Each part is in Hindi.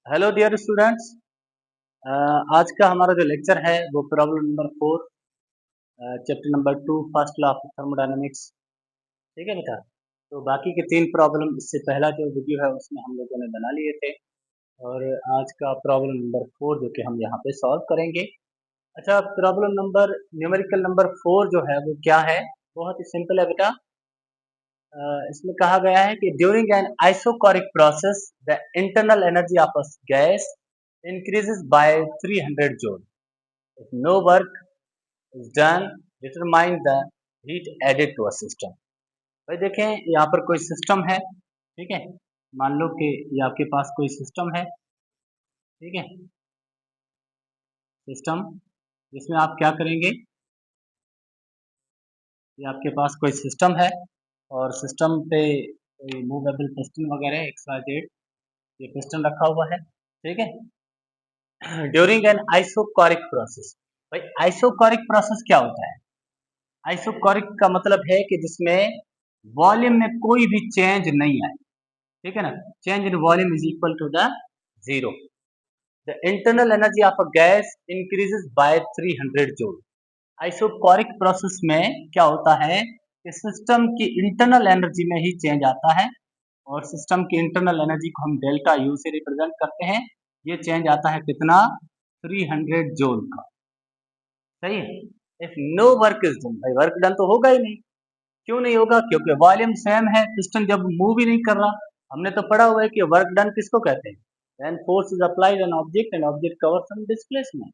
Hello dear students. आज का हमारा जो लेक्चर है वो problem number 4, chapter number 2, first law of thermodynamics. ठीक है बेटा। तो बाकी के 3 प्रॉब्लम इससे पहला जो वीडियो है उसमें हम लोगों ने बना लिए थे, और आज का प्रॉब्लम नंबर 4 जो कि हम यहाँ पे सॉल्व करेंगे। अच्छा, प्रॉब्लम नंबर न्यूमेरिकल नंबर 4 जो है वो क्या है? बहुत ही सिंपल है बेटा। इसमें कहा गया है कि during an isochoric process the internal energy of a gas increases by 300 joule. If no work is done, determine the heat added to a system. भाई देखें, यहाँ पर कोई सिस्टम है, ठीक है। मान लो कि ये आपके पास कोई सिस्टम है, ठीक है। सिस्टम जिसमें आप क्या करेंगे, ये आपके पास कोई सिस्टम है और सिस्टम पे कोई मूवेबल पिस्टन वगैरह XYZ ये पिस्टन रखा हुआ है, ठीक है। ड्यूरिंग एन आइसोकोरिक प्रोसेस, भाई आइसोकोरिक प्रोसेस क्या होता है? आइसोकोरिक का मतलब है कि जिसमें वॉल्यूम में कोई भी चेंज नहीं आए, ठीक है ना। Change in volume is equal to the zero. The internal energy of a gas increases by 300 joule. Isochoric process में क्या होता है कि सिस्टम की इंटरनल एनर्जी में ही चेंज आता है, और सिस्टम की इंटरनल एनर्जी को हम डेल्टा यू से रिप्रेजेंट करते हैं। ये चेंज आता है कितना? 300 जूल का। सही है। If no work is done, भाई वर्क डन तो होगा ही नहीं। क्यों नहीं होगा? क्योंकि वॉल्यूम सेम है, पिस्टन जब मूव ही नहीं कर रहा। हमने तो पढ़ा हुआ है कि वर्क डन किसको कहते हैं? When force is applied on object and object cover some displacement,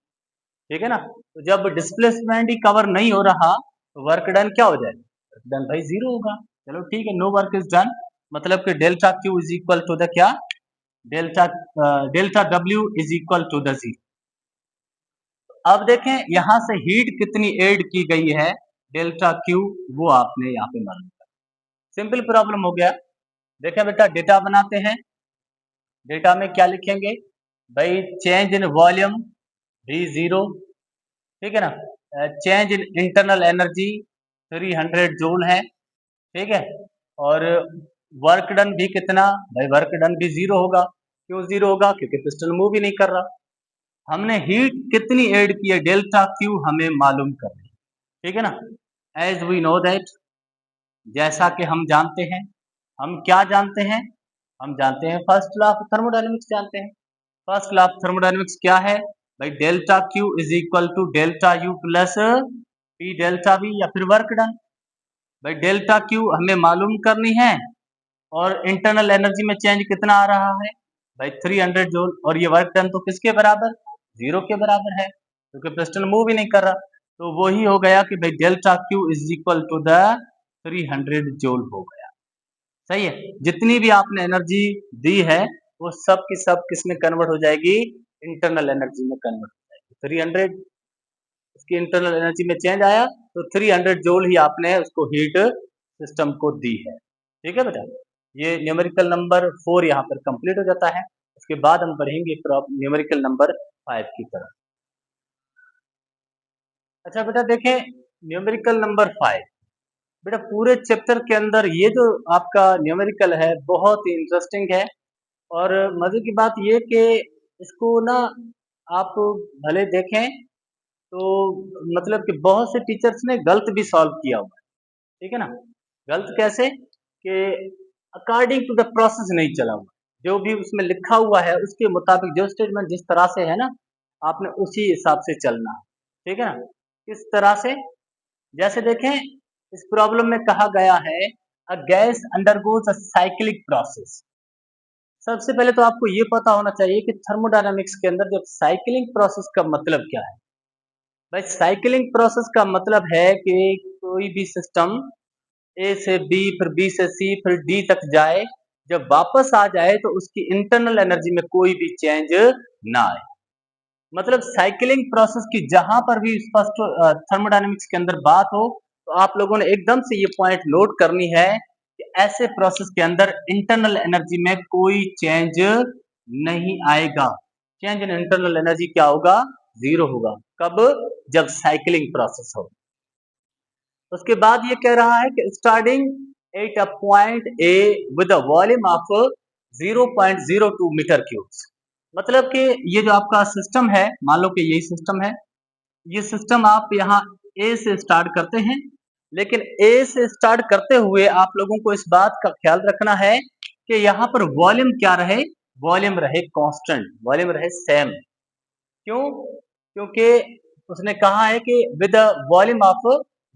ठीक है ना। तो जब डिस्प्लेसमेंट ही कवर नहीं हो रहा तो वर्क डन क्या हो जाएगा? वर्क डन भाई जीरो होगा। चलो ठीक है, नो वर्क इज डन मतलब कि delta Q is equal to the क्या? Delta delta W is equal to the zero. अब देखें यहां से हीट कितनी ऐड की गई है, डेल्टा क्यू, वो आपने यहाँ पे मालूम कर। सिंपल प्रॉब्लम हो गया। देखें बेटा, डेटा बनाते हैं। डेटा में क्या लिखेंगे भाई? चेंज इन वॉल्यूम भी जीरो, ठीक है ना। Change in internal energy 300 joule है, ठीक है। और वर्क डन भी कितना? भाई वर्क डन भी जीरो होगा। क्यों जीरो होगा? क्योंकि पिस्टन मूव ही नहीं कर रहा। हमने हीट कितनी ऐड की है, डेल्टा क्यू हमें मालूम करनी है, ठीक है ना। एज वी नो दैट, जैसा कि हम जानते हैं। हम क्या जानते हैं? हम जानते हैं फर्स्ट लॉ ऑफ थर्मोडायनेमिक्स जानते हैं। फर्स्ट लॉ ऑफ थर्मोडायनेमिक्स क्या है भाई? Delta Q is equal to delta U plus P delta V, या फिर वर्क डन। भाई डेल्टा क्यू हमें मालूम करनी है, और इंटरनल एनर्जी में चेंज कितना आ रहा है भाई? 300 जूल। और ये वर्क डन तो किसके बराबर? जीरो के बराबर है, क्योंकि पिस्टन मूव ही नहीं कर रहा। तो वो ही हो गया कि भाई delta Q is equal to the 300 joule हो गया। सही है। जितनी भी आपने एनर्जी दी है वो सब की सब किस में कन्वर्ट हो जाएगी? इंटरनल एनर्जी में कन्वर्ट हो जाएगी। 300 इसकी इंटरनल एनर्जी में चेंज आया तो 300 जूल ही आपने उसको हीट सिस्टम को दी है, ठीक है बेटा। ये न्यूमेरिकल नंबर 4 यहाँ पर कंप्लीट हो जाता है। उसके बाद हम बढ़ेंगे न्यूमेरिकल नंबर 5 की तरफ। अच्छा बेटा देखें, न्यूमेरिकल नंबर 5, बेटा पूरे चैप्टर के अंदर ये जो आपका न्यूमेरिकल है बहुत ही इंटरेस्टिंग है। और मजे की बात ये कि इसको ना आप भले देखें तो मतलब कि बहुत से टीचर्स ने गलत भी सॉल्व किया हुआ है, ठीक है ना। गलत कैसे कि अकॉर्डिंग टू द प्रोसेस नहीं चला हुआ। जो भी उसमें लिखा हुआ है उसके मुताबिक, जो स्टेटमेंट जिस तरह से है ना, आपने उसी हिसाब से चलना है, ठीक है ना। किस तरह से? जैसे देखें, इस प्रॉब्लम में कहा गया है a gas undergoes a cyclic process. सबसे पहले तो आपको ये पता होना चाहिए कि थर्मोडायनामिक्स के अंदर जब साइक्लिंग प्रोसेस का मतलब क्या है। भाई साइक्लिंग प्रोसेस का मतलब है कि कोई भी सिस्टम ए से बी, फिर बी से सी, फिर डी तक जाए, जब वापस आ जाए तो उसकी इंटरनल एनर्जी में कोई भी चेंज ना आए। मतलब साइक्लिंग प्रोसेस की जहां पर भी फर्स्ट थर्मोडायनेमिक्स के अंदर बात हो तो आप लोगों ने एकदम से ये पॉइंट नोट करनी है कि ऐसे प्रोसेस के अंदर इंटरनल एनर्जी में कोई चेंज नहीं आएगा। चेंज इन इंटरनल एनर्जी क्या होगा? जीरो होगा। कब? जब साइक्लिंग प्रोसेस हो। उसके बाद ये कह रहा है कि starting at a point A with a volume of 0.02 metre cubes. मतलब कि ये जो आपका सिस्टम है, मान लो कि यही सिस्टम है, ये सिस्टम आप यहाँ ए से स्टार्ट करते हैं, लेकिन ए से स्टार्ट करते हुए आप लोगों को इस बात का ख्याल रखना है कि यहाँ पर वॉल्यूम क्या रहे, वॉल्यूम रहे कांस्टेंट, वॉल्यूम रहे सेम। क्यों? क्योंकि उसने कहा है कि with a volume of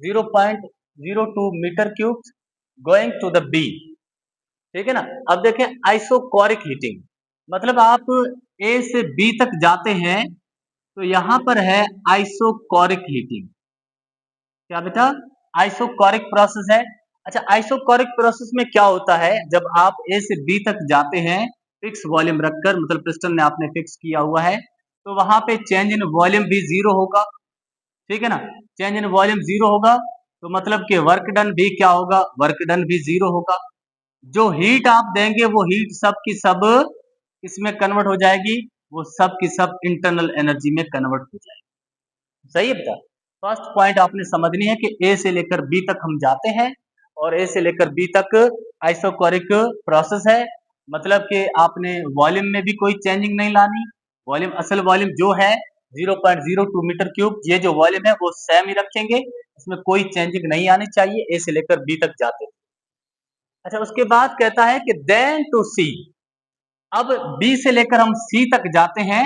0.02 metre cube going to the B, ठीक है ना। अब देखें आइसोकोरिक हीटिंग, मतलब आप ए से बी तक जाते हैं तो यहाँ पर है आइसोकोरिक हीटिंग। क्या बेटा? आइसोकोरिक प्रोसेस है। अच्छा, आइसोकोरिक प्रोसेस में क्या होता है, जब आप ए से बी तक जाते हैं फिक्स वॉल्यूम रखकर, मतलब पिस्टन ने आपने फिक्स किया हुआ है, तो वहां पे चेंज इन वॉल्यूम भी जीरो होगा, ठीक है ना। चेंज इन वॉल्यूम जीरो होगा तो मतलब कि वर्क डन भी क्या होगा, वर्क डन भी जीरो होगा। जो हीट आप देंगे वो हीट सब की सब इसमें कन्वर्ट हो जाएगी, वो सब की सब इंटरनल एनर्जी में कन्वर्ट हो जाएगी। सही है बेटा। फर्स्ट पॉइंट आपने समझनी है कि ए से लेकर बी तक हम जाते हैं और ए से लेकर बी तक आइसोकोरिक प्रोसेस है, मतलब कि आपने वॉल्यूम में भी कोई चेंजिंग नहीं लानी। वॉल्यूम, असल वॉल्यूम जो है 0.02 मीटर क्यूब, ये जो वॉल्यूम है वो सेम ही रखेंगे, इसमें कोई चेंजिंग नहीं आनी चाहिए ए से लेकर बी तक जाते हैं। अच्छा, उसके बाद कहता है कि देन टू सी, अब बी से लेकर हम सी तक जाते हैं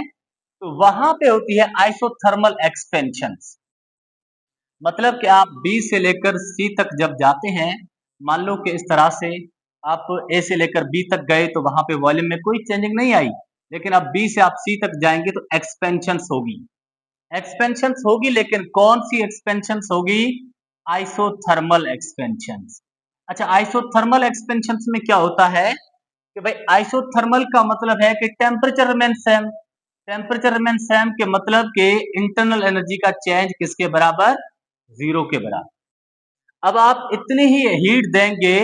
तो वहां पे होती है आइसोथर्मल एक्सपेंशन। मतलब कि आप बी से लेकर सी तक जब जाते हैं, मान लो कि इस तरह से आप ए से लेकर बी तक गए तो वहां पे वॉल्यूम में कोई चेंजिंग नहीं आई, लेकिन अब बी से आप सी तक जाएंगे तो एक्सपेंशन होगी, एक्सपेंशन होगी, लेकिन कौन सी एक्सपेंशन होगी? Isothermal expansion. अच्छा, आइसोथर्मल एक्सपेंशन में क्या होता है कि भाई आइसोथर्मल का मतलब है कि temperature remain same, temperature remain same के मतलब कि इंटरनल एनर्जी का चेंज किसके बराबर? जीरो के बराबर। अब आप इतनी ही हीट देंगे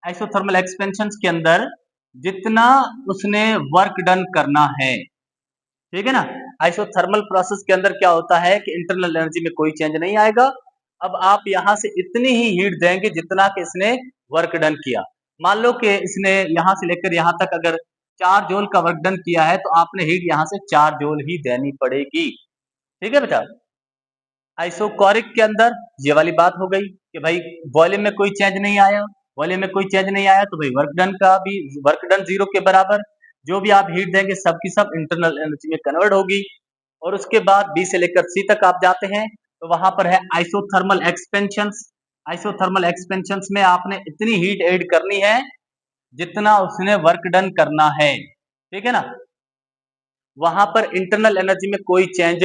आइसोथर्मल एक्सपेंशन के अंदर जितना उसने वर्क डन करना है, ठीक है ना। आइसोथर्मल प्रोसेस के अंदर क्या होता है कि इंटरनल एनर्जी में कोई चेंज नहीं आएगा। अब आप यहां से इतनी ही हीट देंगे जितना कि इसने वर्क डन किया। मान लो कि इसने यहां से लेकर यहां तक अगर 4 जूल का वर्क डन किया है तो आपने हीट यहां से 4 जूल ही देनी पड़ेगी, ठीक है बेटा। आइसोकोरिक के अंदर ये वाली बात हो गई कि भाई वॉल्यूम में कोई चेंज नहीं आया, वॉल्यूम में कोई चेंज नहीं आया तो भाई वर्क डन का भी, वर्क डन जीरो के बराबर, जो भी आप हीट देंगे सब की सब इंटरनल एनर्जी में कन्वर्ट होगी। और उसके बाद बी से लेकर सी तक आप जाते हैं तो वहां पर है आइसोथर्मल एक्सपेंशन। आइसोथर्मल एक्सपेंशन में आपने इतनी हीट ऐड करनी है जितना उसने वर्क डन करना है, ठीक है ना। वहां पर इंटरनल एनर्जी में कोई चेंज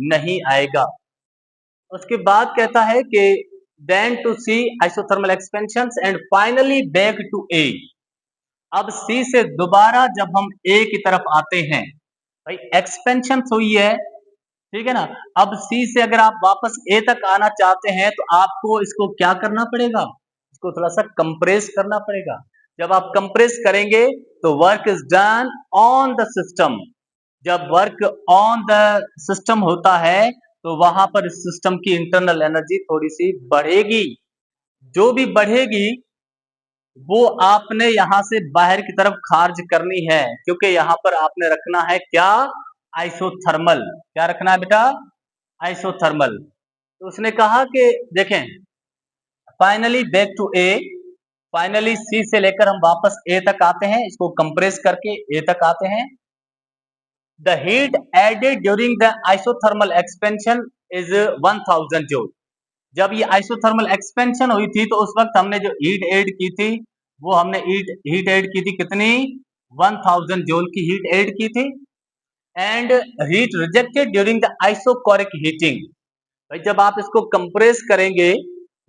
नहीं आएगा। उसके बाद कहता है कि then to C isothermal expansion and finally back to A. अब सी से दोबारा जब हम ए की तरफ आते हैं, भाई एक्सपेंशन हुई है, ठीक है ना। अब सी से अगर आप वापस ए तक आना चाहते हैं तो आपको इसको क्या करना पड़ेगा? इसको थोड़ा सा कंप्रेस करना पड़ेगा। जब आप कंप्रेस करेंगे तो work is done on the system. जब वर्क ऑन द सिस्टम होता है तो वहां पर इस सिस्टम की इंटरनल एनर्जी थोड़ी सी बढ़ेगी। जो भी बढ़ेगी वो आपने यहां से बाहर की तरफ खारिज करनी है, क्योंकि यहां पर आपने रखना है क्या? आइसोथर्मल। क्या रखना है बेटा? आइसोथर्मल। तो उसने कहा कि देखें, finally back to A, finally C से लेकर हम वापस ए तक आते हैं, इसको कंप्रेस करके ए तक आते हैं। The heat added during the isothermal expansion is 1000 joule। जब ये आइसोथर्मल एक्सपेंशन हुई थी तो उस वक्त हमने जो हीट ऐड की थी वो हमने हीट ऐड की थी कितनी? 1000 जूल की हीट ऐड की थी। And heat rejected during the isochoric heating. भाई जब आप इसको कंप्रेस करेंगे,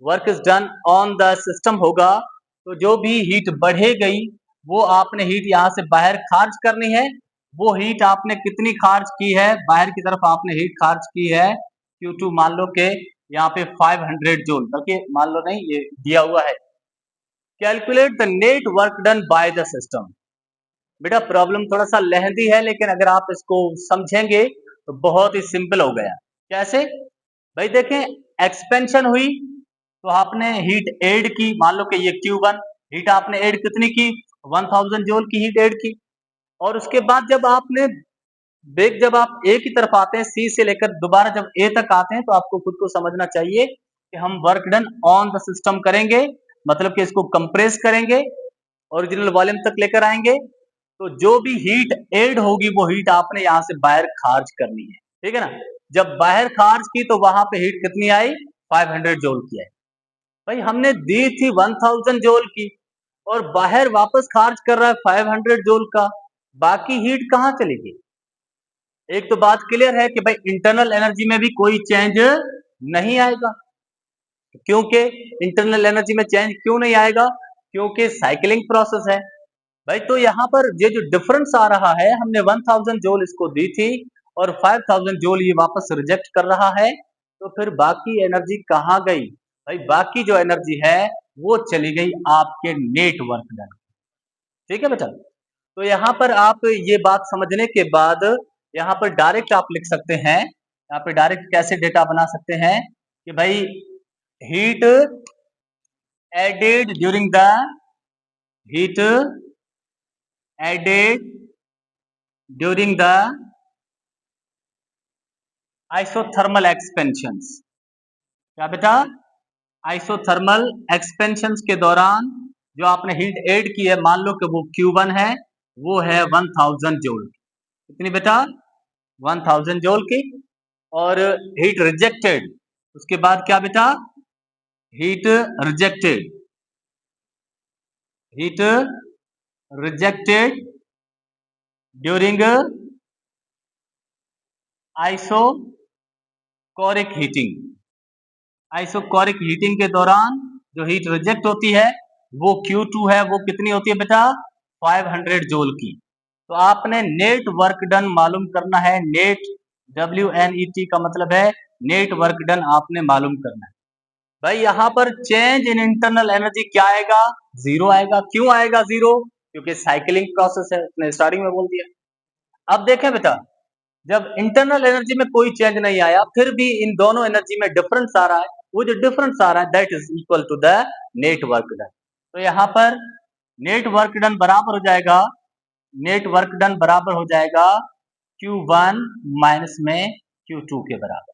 work is done on the system होगा, तो जो भी हीट बढ़े गई वो आपने हीट यहाँ से बाहर खारिज करनी है। वो हीट आपने कितनी खारिज की है? बाहर की तरफ आपने हीट खारिज की है Q2, मान लो के यहाँ पे 500 जूल, बल्कि मान लो नहीं, ये दिया हुआ है। Calculate the net work done by the system. बेटा प्रॉब्लम थोड़ा सा लेंथी है, लेकिन अगर आप इसको समझेंगे तो बहुत ही सिंपल हो गया। कैसे? भाई देखें, एक्सपेंशन हुई तो आपने हीट ऐड की, मान लो कि ये Q1 हीट आपने ऐड कितनी की? 1000 जूल की हीट ऐड की। और उसके बाद जब आपने वेग जब आप ए की तरफ आते हैं, सी से लेकर दोबारा जब ए तक आते हैं, तो आपको खुद को समझना चाहिए कि हम work done on the system करेंगे, मतलब कि इसको कंप्रेस करेंगे, ओरिजिनल वॉल्यूम तक लेकर आएंगे। तो जो भी हीट ऐड होगी वो हीट आपने यहाँ से बाहर खारिज करनी है, ठीक है ना। जब बाहर खारिज की तो वहां पे हीट कितनी आई, 500 जूल की आई। भाई हमने दी थी 1000 जूल की और बाहर वापस खारिज कर रहा है 500 जूल का, बाकी हीट कहाँ चलेगी। एक तो बात क्लियर है कि भाई इंटरनल एनर्जी में भी कोई चेंज नहीं आएगा, क्योंकि इंटरनल एनर्जी में चेंज क्यों नहीं आएगा, क्योंकि साइकिलिंग प्रोसेस है भाई। तो यहाँ पर ये जो डिफरेंस आ रहा है, हमने 1000 जूल इसको दी थी और 5000 जूल ये वापस रिजेक्ट कर रहा है, तो फिर बाकी एनर्जी कहाँ गई भाई, बाकी जो एनर्जी है वो चली गई आपके नेट वर्क डन। ठीक है बेटा, तो यहाँ पर आप ये बात समझने के बाद यहाँ पर डायरेक्ट आप लिख सकते हैं, यहाँ पे डायरेक्ट कैसे डेटा बना सकते हैं कि भाई heat added during the heat added during the isothermal expansions. क्या बेटा, आइसोथर्मल एक्सपेंशंस के दौरान जो आपने हीट ऐड की है, मान लो कि वो Q1 है, वो है 1000 जूल। कितनी बेटा, 1000 जूल की। और हीट रिजेक्टेड, उसके बाद क्या बेटा, heat rejected, heat rejected during isochoric heating. Isochoric heating के दौरान जो हीट रिजेक्ट होती है वो Q2 है, वो कितनी होती है बेटा, 500 जूल की। तो आपने नेट वर्क डन मालूम करना है, नेट WNET का मतलब है नेट वर्क डन आपने मालूम करना है। भाई यहाँ पर चेंज इन इंटरनल एनर्जी क्या आएगा, जीरो आएगा। क्यों आएगा जीरो, क्योंकि साइकिलिंग प्रोसेस है, उसने स्टार्टिंग में बोल दिया। अब देखें बेटा, जब इंटरनल एनर्जी में कोई चेंज नहीं आया, फिर भी इन दोनों एनर्जी में डिफरेंस आ रहा है, वो जो डिफरेंस आ रहा है that is equal to the net work done. तो यहाँ पर नेट वर्क डन बराबर हो जाएगा, नेट वर्क डन बराबर हो जाएगा Q1 माइनस में Q2 के बराबर।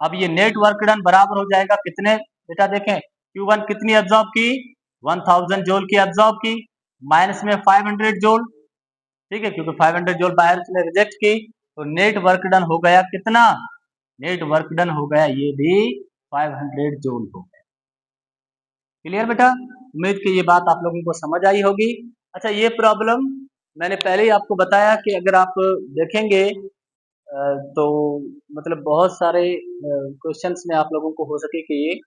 अब ये नेट वर्क डन बराबर हो जाएगा कितने बेटा, देखें Q1 कितनी एब्जॉर्ब की, 1000 जूल की एब्जॉर्ब की, माइनस में 500 जूल, ठीक है, क्योंकि 500 जूल बाहर उसने रिजेक्ट की, तो नेट वर्क डन हो गया कितना, नेट वर्क डन हो गया ये भी 500 जूल हो गया। क्लियर बेटा, उम्मीद कि ये बात आप लोगों को समझ आई होगी। अच्छा, ये प्रॉब्लम मैंने पहले ही आपको बताया कि अगर आप देखेंगे तो मतलब बहुत सारे क्वेश्चंस में आप लोगों को हो सके कि ये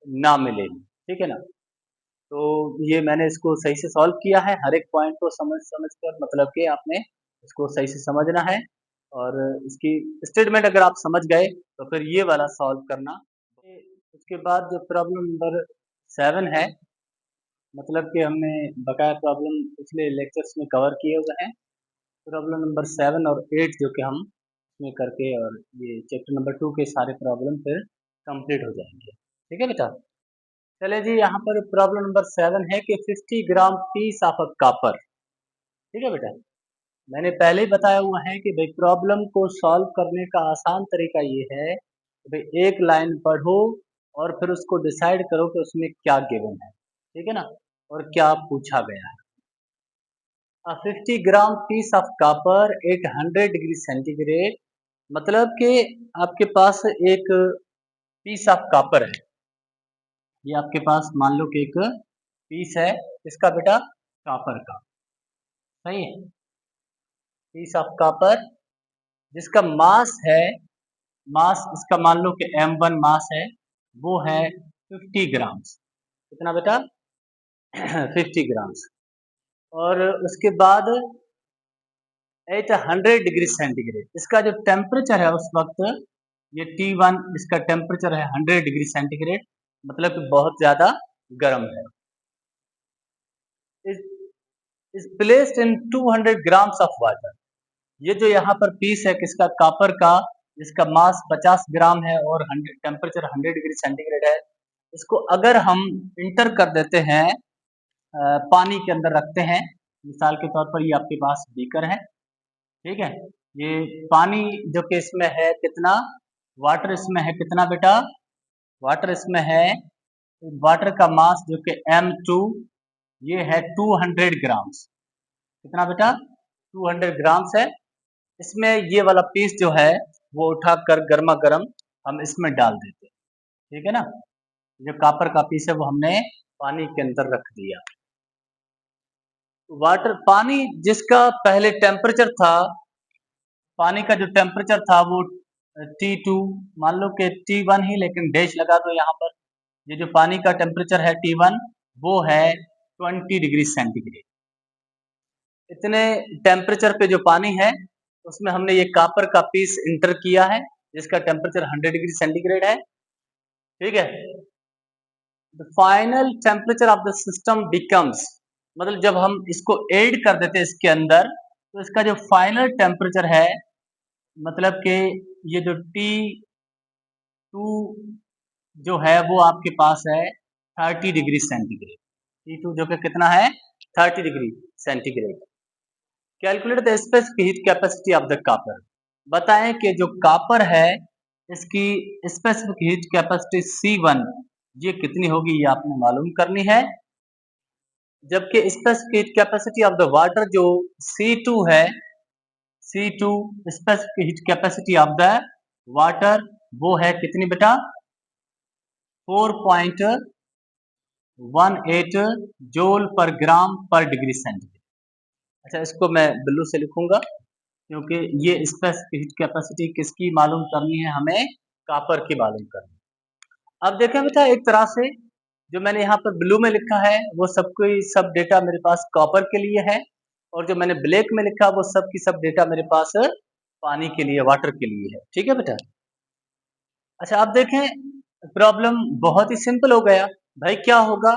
ना मिले, ठीक है ना। तो ये मैंने इसको सही से सॉल्व किया है, हर एक पॉइंट को समझ समझ कर, मतलब कि आपने इसको सही से समझना है और इसकी स्टेटमेंट अगर आप समझ गए तो फिर ये वाला सॉल्व करना। उसके बाद जो प्रॉब्लम नंबर 7 है, मतलब कि हमने बकाया प्रॉब्लम पिछले लेक्चर्स में कवर किए हुए हैं। प्रॉब्लम नंबर 7 और 8 जो कि हम इसमें करके और ये चैप्टर नंबर 2 के सारे प्रॉब्लम फिर कंप्लीट हो जाएंगे। ठीक है बेटा, चले जी, यहाँ पर प्रॉब्लम नंबर 7 है कि 50 ग्राम पीस ऑफ कॉपर। ठीक है बेटा, मैंने पहले ही बताया हुआ है कि भाई प्रॉब्लम को सॉल्व करने का आसान तरीका ये है कि भाई एक लाइन पढ़ो और फिर उसको डिसाइड करो कि उसमें क्या गिवन है, ठीक है ना, और क्या पूछा गया है। 50 gram piece of copper at 100 degree centigrade, मतलब कि आपके पास एक पीस ऑफ कॉपर है, ये आपके पास मान लो कि एक पीस है, इसका बेटा, कॉपर का, सही है, पीस ऑफ कॉपर जिसका मास है, मास इसका मान लो कि M1 मास है, वो है 50 ग्राम्स। कितना बेटा, 50 ग्राम्स। और उसके बाद एट 100 डिग्री सेंटीग्रेड, इसका जो टेम्परेचर है उस वक्त, ये T1 इसका टेम्परेचर है 100 डिग्री सेंटीग्रेड, मतलब कि बहुत ज्यादा गर्म है। Is placed in 200 grams of water, ये जो यहाँ पर पीस है किसका, कॉपर का, जिसका मास 50 ग्राम है और टेम्परेचर 100 डिग्री सेंटीग्रेड है, इसको अगर हम इंटर कर देते हैं, पानी के अंदर रखते हैं, मिसाल के तौर पर ये आपके पास बीकर है, ठीक है, ये पानी जो कि इसमें है कितना, वाटर इसमें है कितना बेटा, वाटर इसमें है, वाटर का मास जो कि M2, ये है 200 ग्राम्स। कितना बेटा, 200 ग्राम्स है। इसमें ये वाला पीस जो है वो उठाकर गर्मा गर्म हम इसमें डाल देते हैं, ठीक है ना। जो कॉपर का पीस है वो हमने पानी के अंदर रख दिया। वाटर, पानी जिसका पहले टेम्परेचर था, पानी का जो टेम्परेचर था वो T2, मान लो कि T1 ही, लेकिन डैश लगा दो यहाँ पर। ये जो पानी का टेम्परेचर है T1 वो है 20 डिग्री सेंटीग्रेड। इतने टेम्परेचर पे जो पानी है उसमें हमने ये कॉपर का पीस इंटर किया है जिसका टेम्परेचर 100 डिग्री सेंटीग्रेड है, ठीक है। The final temperature of the system becomes, मतलब जब हम इसको ऐड कर देते हैं इसके अंदर तो इसका जो फाइनल टेम्परेचर है, मतलब कि ये जो T2 जो है वो आपके पास है 30 डिग्री सेंटीग्रेड। T2 जो कि कितना है, 30 degree centigrade. Calculate the specific heat capacity of the copper, बताएं कि जो कॉपर है इसकी स्पेसिफिक हीट कैपेसिटी C1 ये कितनी होगी, ये आपने मालूम करनी है। जबकि specific heat capacity of the water जो C2 है, C2 specific heat capacity of the water वो है कितनी बेटा, 4.18 जूल पर ग्राम पर डिग्री सेंटीग्रेड। अच्छा, इसको मैं ब्लू से लिखूंगा क्योंकि ये स्पेसिफिक हीट कैपेसिटी किसकी मालूम करनी है, हमें कॉपर की मालूम करनी है। अब देखें बेटा, एक तरह से जो मैंने यहाँ पर ब्लू में लिखा है वो सब डेटा मेरे पास कॉपर के लिए है, और जो मैंने ब्लैक में लिखा वो सब की सब डेटा मेरे पास पानी के लिए, वाटर के लिए है, ठीक है बेटा। अच्छा, अब देखें प्रॉब्लम बहुत ही सिंपल हो गया। भाई क्या होगा,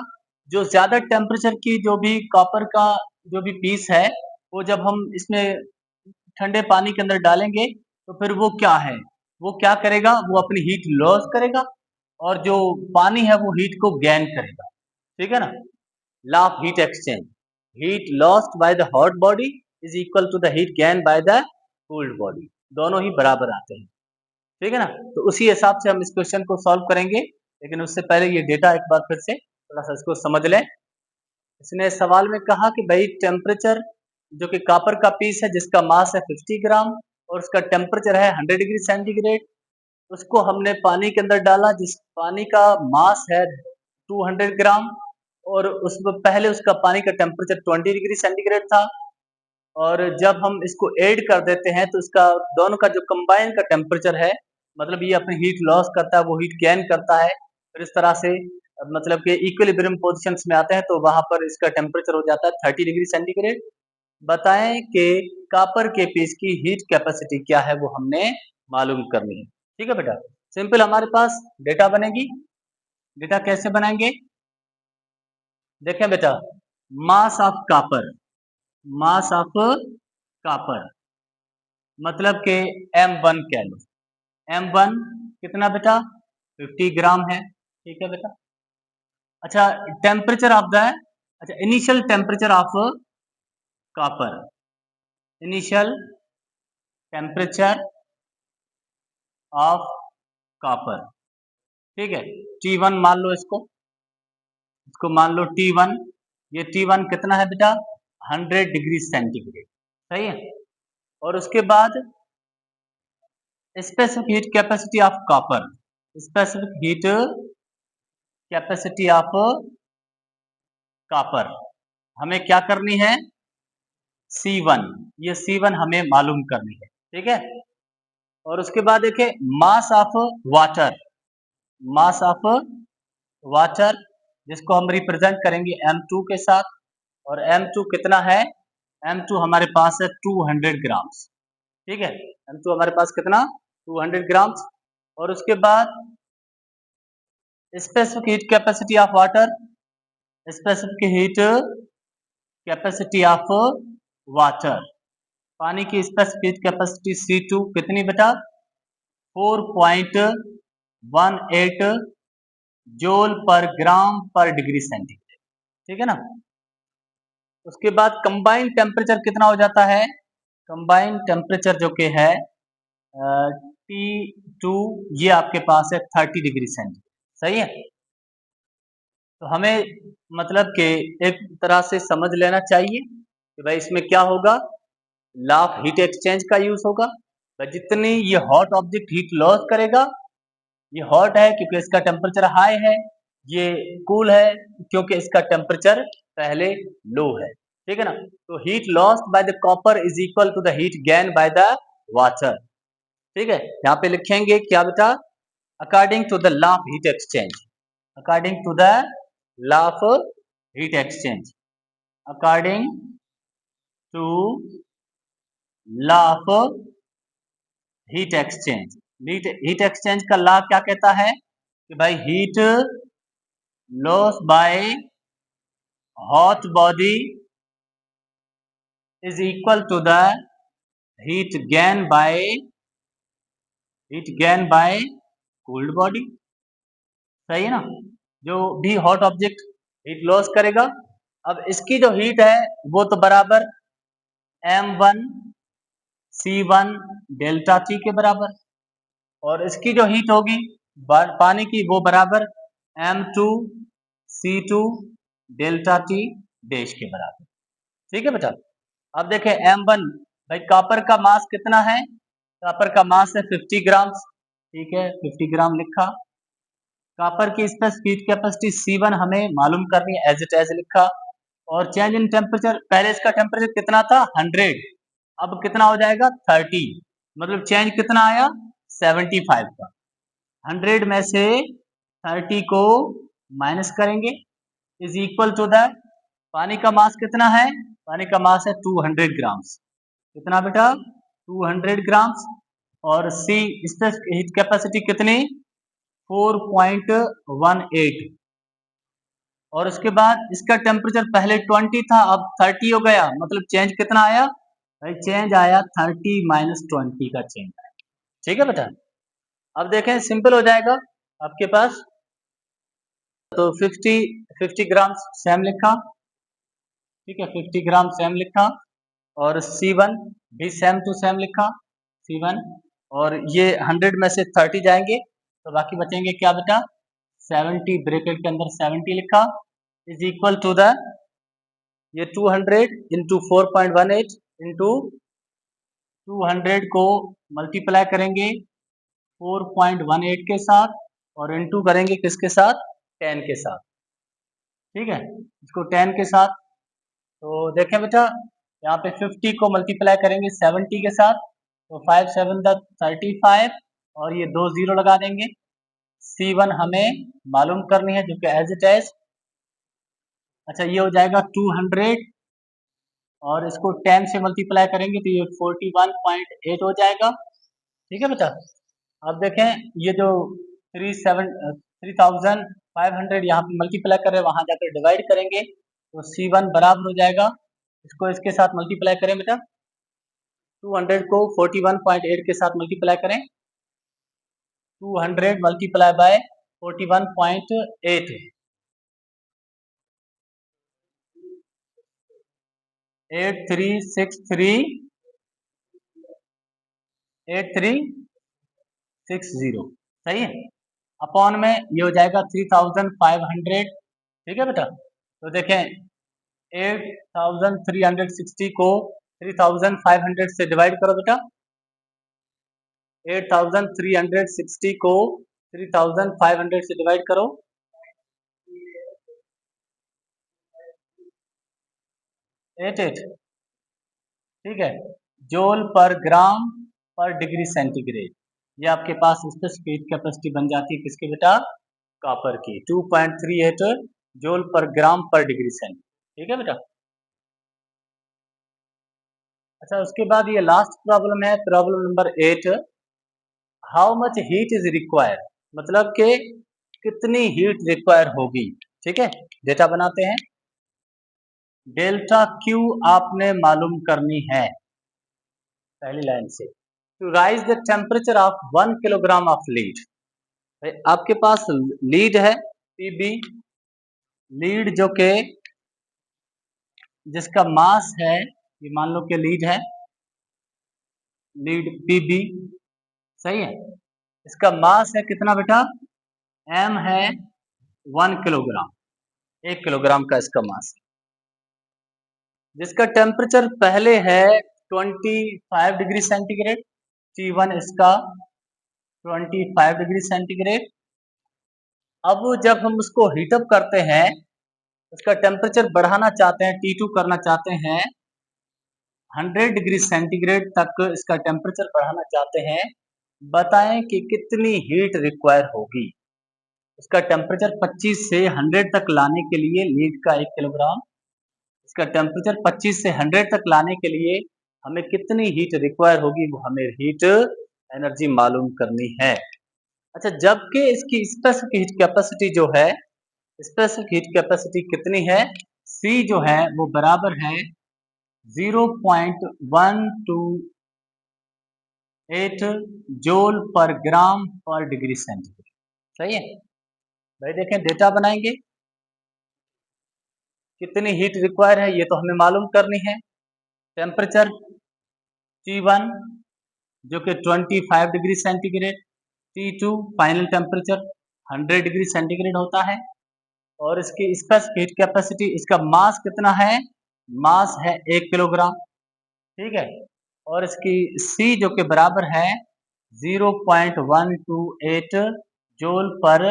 जो ज्यादा टेम्परेचर की जो भी कॉपर का जो भी पीस है वो जब हम इसमें ठंडे पानी के अंदर डालेंगे तो फिर वो क्या है, वो क्या करेगा, वो अपनी हीट लॉस करेगा और जो पानी है वो हीट को गेन करेगा, ठीक है ना। Law of heat exchange, heat lost by the hot body is equal to the heat gain by the cold body, दोनों ही बराबर आते हैं, ठीक है ना। तो उसी हिसाब से हम इस क्वेश्चन को सॉल्व करेंगे, लेकिन उससे पहले ये डेटा एक बार फिर से थोड़ा सा इसको समझ लें। इसने सवाल में कहा कि भाई टेम्परेचर जो कि कॉपर का पीस है जिसका मास है 50 ग्राम और उसका टेम्परेचर है 100 डिग्री सेंटीग्रेड, उसको हमने पानी के अंदर डाला जिस पानी का मास है 200 ग्राम, और उसमें पहले उसका पानी का टेम्परेचर 20 डिग्री सेंटीग्रेड था, और जब हम इसको ऐड कर देते हैं तो इसका दोनों का जो कंबाइन का टेम्परेचर है, मतलब ये अपनी हीट लॉस करता है, वो हीट गेन करता है, फिर इस तरह से मतलब कि इक्विलिब्रियम पोजीशंस में आते हैं तो वहां पर इसका टेम्परेचर हो जाता है 30 डिग्री सेंटीग्रेड। बताएं कि कॉपर के पीस की हीट कैपेसिटी क्या है, वो हमने मालूम करनी है, ठीक है बेटा। सिंपल हमारे पास डेटा बनेगी। डेटा कैसे बनाएंगे, देखें बेटा, mass of copper, mass of copper मतलब के M1 कह लो। M1 कितना बेटा, 50 ग्राम है, ठीक है बेटा। अच्छा, टेम्परेचर ऑफ द, अच्छा initial temperature of copper, initial temperature of copper, ठीक है। T1 मान लो इसको मान लो T1, ये T1 कितना है बेटा, 100 डिग्री सेंटीग्रेड, सही है। और उसके बाद specific heat capacity of copper, specific heat capacity of copper हमें क्या करनी है, C1, ये C1 हमें मालूम करनी है, ठीक है। और उसके बाद देखिए mass of water, mass of water जिसको हम रिप्रेजेंट करेंगे M2 के साथ, और M2 कितना है, M2 हमारे पास है 200 ग्राम्स, ठीक है। M2 हमारे पास कितना, 200 ग्राम्स। और उसके बाद specific heat capacity of water, specific heat capacity of water, पानी की स्पेसिफिक हीट कैपेसिटी C2 कितनी बेटा, 4.18 जूल पर ग्राम पर डिग्री सेंटीग्रेड, ठीक है ना। उसके बाद कंबाइंड टेम्परेचर कितना हो जाता है, कंबाइंड टेम्परेचर जो कि है T2, ये आपके पास है 30 डिग्री सेंटीग्रेड, सही है। तो हमें मतलब कि एक तरह से समझ लेना चाहिए कि भाई इसमें क्या होगा, लॉ ऑफ हीट एक्सचेंज का यूज होगा। भाई जितनी ये हॉट ऑब्जेक्ट हीट लॉस करेगा, ये हॉट है क्योंकि इसका टेम्परेचर हाई है, ये कूल है क्योंकि इसका टेम्परेचर पहले लो है, ठीक है ना। तो heat lost by the copper is equal to the heat gain by the water, ठीक है। यहाँ पे लिखेंगे क्या बेटा, according to the law of heat exchange, according to the law of heat exchange, according to law of heat exchange. Heat exchange का लॉ क्या कहता है कि भाई heat loss by hot body is equal to the heat gain by cold body, सही है ना। जो भी हॉट ऑब्जेक्ट हीट लॉस करेगा, अब इसकी जो हीट है वो तो बराबर m1 c1 डेल्टा टी के बराबर, और इसकी जो हीट होगी पानी की वो बराबर m2 c2 delta T dash के बराबर, ठीक है बेटा। अब देखें m1, भाई कॉपर का मास कितना है, कॉपर का मास है 50 ग्राम, ठीक है 50 ग्राम लिखा। कॉपर की स्पेसिफिक कैपेसिटी C1 हमें मालूम करनी है, एज इट एज लिखा। और चेंज इन टेम्परेचर, पहले इसका टेम्परेचर कितना था 100, अब कितना हो जाएगा 30, मतलब चेंज कितना आया 75 का। 100 में से 30 को माइनस करेंगे इज इक्वल टू द, पानी का मास कितना है, पानी का मास है 200 ग्राम्स, कितना बेटा 200 ग्राम्स। और सी स्पेसिफिक हीट कैपेसिटी कितनी 4.18, और उसके बाद इसका टेम्परेचर पहले 20 था अब 30 हो गया, मतलब चेंज कितना आया भाई, चेंज आया 30 माइनस 20 का चेंज आया, ठीक है बेटा। अब देखें सिंपल हो जाएगा आपके पास, तो 50 ग्राम सेम लिखा, ठीक है 50 ग्राम सेम लिखा, और C1 भी सेम टू सेम लिखा C1, और ये 100 में से 30 जाएंगे तो बाकी बचेंगे क्या बेटा 70, ब्रैकेट के अंदर 70 लिखा, इज इक्वल टू द, ये 200 इंटू 4.18 इंटू 200 को मल्टीप्लाई करेंगे 4.18 के साथ, और इंटू करेंगे किसके साथ 10 के साथ, ठीक है इसको 10 के साथ। तो देखें बेटा यहाँ पे 50 को मल्टीप्लाई करेंगे 70 के साथ, तो 5 7 35, और ये 2 जीरो लगा देंगे। C1 हमें मालूम करनी है जो कि एज इट एज, अच्छा ये हो जाएगा 200, और इसको 10 से मल्टीप्लाई करेंगे तो ये 41.8 हो जाएगा, ठीक है बेटा। अब देखें ये जो 3500 यहाँ पे मल्टीप्लाई कर रहे हैं, वहां जाकर डिवाइड करेंगे तो C1 बराबर हो जाएगा, इसको इसके साथ मल्टीप्लाई करें बेटा, 200 को 41.8 के साथ मल्टीप्लाई करें, 200 मल्टीप्लाई बाय 41.8, 8360, सही है। अपॉन में ये हो जाएगा 3500, ठीक है बेटा। तो देखें 8360 को 3500 से डिवाइड करो बेटा, 8360 को 3500 से डिवाइड करो, 88, ठीक है, जूल पर ग्राम पर डिग्री सेंटीग्रेड, ये आपके पास स्पेसिफिक कैपेसिटी बन जाती है किसके बेटा कॉपर की 2.38 जूल पर ग्राम पर डिग्री सेंटीग्रेड, ठीक है बेटा। अच्छा उसके बाद ये लास्ट प्रॉब्लम है, problem number 8, how much heat is required, मतलब कि कितनी हीट रिक्वायर होगी, ठीक है। डेटा बनाते हैं, डेल्टा क्यू आपने मालूम करनी है पहली लाइन से, to rise the temperature of 1 kilogram of lead, आपके पास लीड है पीबी, लीड जो के जिसका मास है, ये मान लो कि लीड है लीड पीबी, सही है। इसका मास है कितना बेटा, एम है 1 किलोग्राम, 1 किलोग्राम का इसका मास है। जिसका टेम्परेचर पहले है 25 डिग्री सेंटीग्रेड, T1 इसका 25 डिग्री सेंटीग्रेड। अब जब हम उसको हीटअप करते हैं, उसका टेम्परेचर बढ़ाना चाहते हैं, T2 करना चाहते हैं, 100 डिग्री सेंटीग्रेड तक इसका टेम्परेचर बढ़ाना चाहते हैं, बताएं कि कितनी हीट रिक्वायर होगी। इसका टेम्परेचर 25 से 100 तक लाने के लिए लीड का 1 किलोग्राम, इसका टेम्परेचर 25 से 100 तक लाने के लिए हमें कितनी हीट रिक्वायर होगी, वो हमें हीट एनर्जी मालूम करनी है। अच्छा, जबकि इसकी स्पेसिफिक हीट कैपेसिटी जो है, स्पेसिफिक हीट कैपेसिटी कितनी है, C जो है वो बराबर है 0.128 जूल पर ग्राम पर डिग्री सेंटीग्रेड, सही है भाई। देखें, डेटा बनाएंगे, कितनी हीट रिक्वायर है ये तो हमें मालूम करनी है। टेम्परेचर T1 जो कि 25 degree centigrade, T2 final temperature 100 degree centigrade होता है, और इसकी स्पेसिफिक हीट कैपेसिटी, इसका मास कितना है, मास है 1 किलोग्राम, ठीक है। और इसकी C जो कि बराबर है 0.128 जूल पर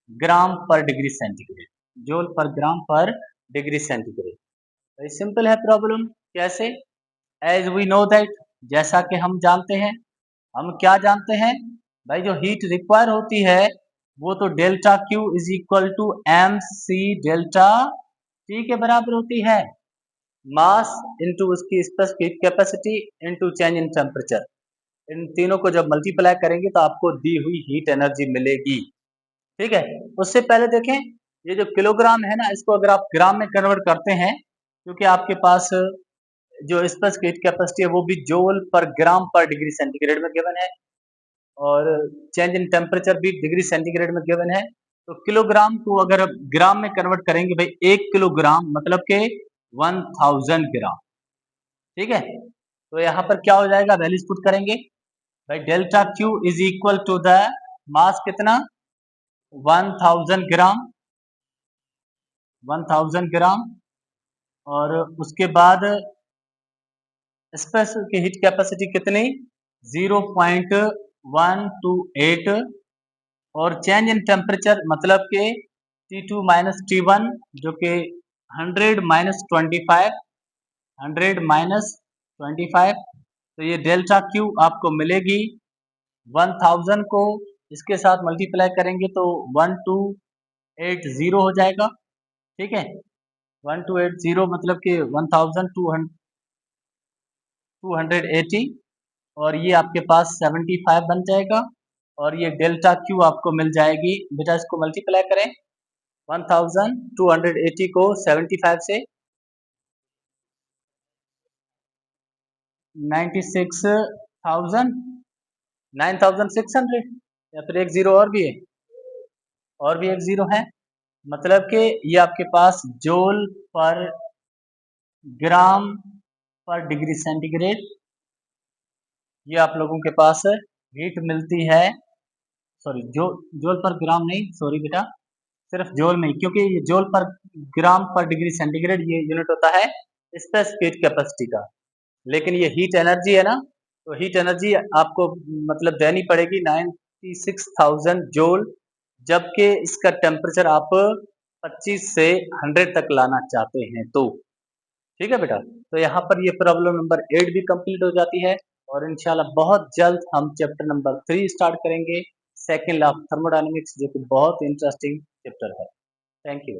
ग्राम पर डिग्री सेंटीग्रेड, जूल पर ग्राम पर डिग्री सेंटीग्रेड। वेरी सिंपल है प्रॉब्लम। कैसे, एज वी नो दैट, जैसा कि हम जानते हैं, हम क्या जानते हैं भाई, जो हीट रिक्वायर होती है वो तो delta Q is equal to M C delta T के बराबर होती है। मास इंटू उसकी specific heat capacity into change in temperature, इन तीनों को जब मल्टीप्लाई करेंगे तो आपको दी हुई हीट एनर्जी मिलेगी, ठीक है। उससे पहले देखें, ये जो किलोग्राम है ना, इसको अगर आप ग्राम में कन्वर्ट करते हैं, क्योंकि आपके पास जो स्पेसिफिक हीट कैपेसिटी है वो भी जूल पर ग्राम पर डिग्री सेंटीग्रेड में गिवन है, और चेंज इन टेम्परेचर भी डिग्री सेंटीग्रेड में गिवन है। तो किलोग्राम को अगर आप ग्राम में कन्वर्ट करेंगे भाई, 1 किलोग्राम मतलब के 1000 ग्राम, ठीक है। तो यहाँ पर क्या हो जाएगा, वैल्यूज पुट करेंगे भाई, delta Q is equal to the mass कितना, 1000 ग्राम, 1000 ग्राम, और उसके बाद स्पेसिफिक हीट कैपेसिटी कितनी, 0.128, और चेंज इन टेम्परेचर मतलब के T2 माइनस T1 जो कि 100 माइनस 25, 100 माइनस 25, तो ये डेल्टा क्यू आपको मिलेगी 1000 को इसके साथ मल्टीप्लाई करेंगे तो 1280 हो जाएगा, ठीक है। 1280 मतलब कि 1280, और ये आपके पास 75 बन जाएगा, और ये डेल्टा क्यू आपको मिल जाएगी बेटा, इसको मल्टीप्लाई करें 1280 को 75 से, 96,000, 9600, या फिर एक जीरो और भी है, और भी एक जीरो है, मतलब कि ये आपके पास जूल पर ग्राम पर डिग्री सेंटीग्रेड, ये आप लोगों के पास हीट मिलती है, सॉरी जूल पर ग्राम नहीं, सॉरी बेटा, सिर्फ जूल में, क्योंकि ये जूल पर ग्राम पर डिग्री सेंटीग्रेड ये यूनिट होता है स्पेसिफिक हीट कैपेसिटी का, लेकिन ये हीट एनर्जी है ना, तो हीट एनर्जी आपको मतलब देनी पड़ेगी 96,000 जूल, जबकि इसका टेम्परेचर आप 25 से 100 तक लाना चाहते हैं, तो ठीक है बेटा। तो यहाँ पर ये प्रॉब्लम नंबर 8 भी कंप्लीट हो जाती है, और इंशाल्लाह बहुत जल्द हम चैप्टर नंबर 3 स्टार्ट करेंगे, सेकेंड लॉ ऑफ थर्मोडायनेमिक्स, जो कि बहुत इंटरेस्टिंग चैप्टर है। Thank you.